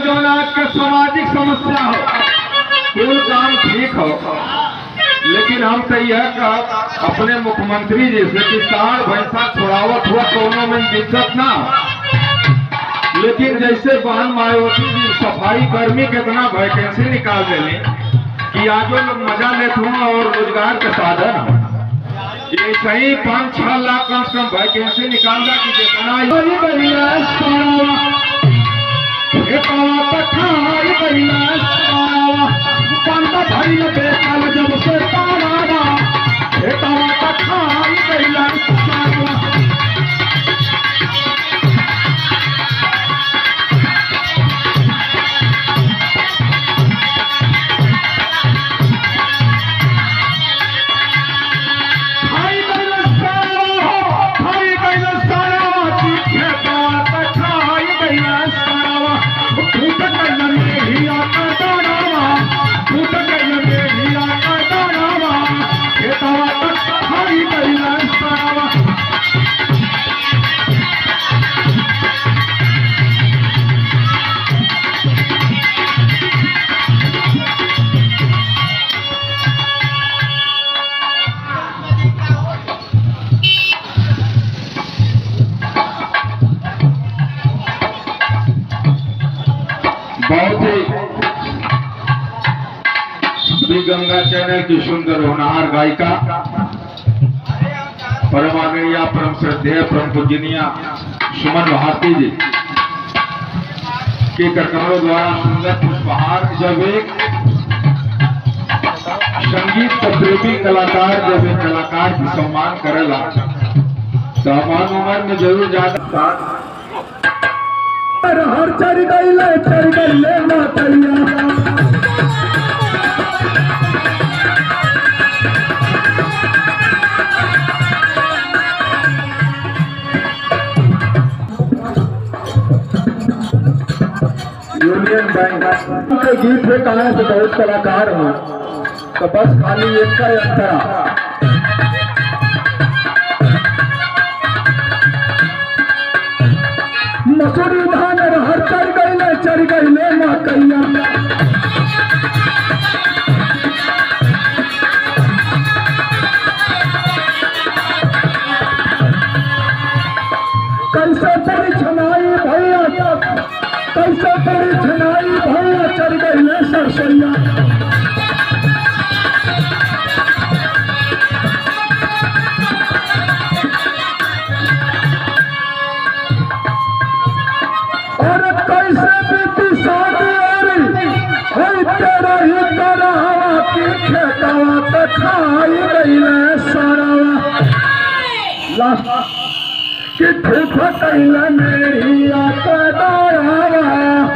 जो आज का सामाजिक समस्या हो कुल काम ठीक हो, लेकिन हम तो यह कहा अपने मुख्यमंत्री जी से कि साढ़ भैंसा छोड़ावत हुआ दोनों में दिक्कत ना हो। लेकिन जैसे बहन मायावती जी सफाई कर्मी कितना वैकेंसी निकाल देने कि आज लोग मजा लेते हो और रोजगार का साधन हो। ये सही 5-6 लाख कम से कम वैकेंसी निकालना कि जितना जब से बहुत ही गंगा चैनल की सुंदर होनहार गायिका परम आदरणीय परम श्रद्धेय परम पूजनीय सुमन भारती जी के करकमलों द्वारा सुंदर पुष्पहार जब एक संगीत प्रेमी कलाकार जब एक कलाकार की सम्मान करेला तो हमारी उम्र में जरूर ज्यादा हर चढ़ गईले मातैया यूनियन बैंक के गीत में कहा से बहुत कलाकार हैं तो बस खाली एक का अंतरा मसूरी धान हर चढ़ गईले मकैया कैसे पड़ी छनाई भैया कैसे पड़ी छनाई भैया चढ़ गईले सरसैया खाई गईले सारा कि धूप कैला मेरी आका दारा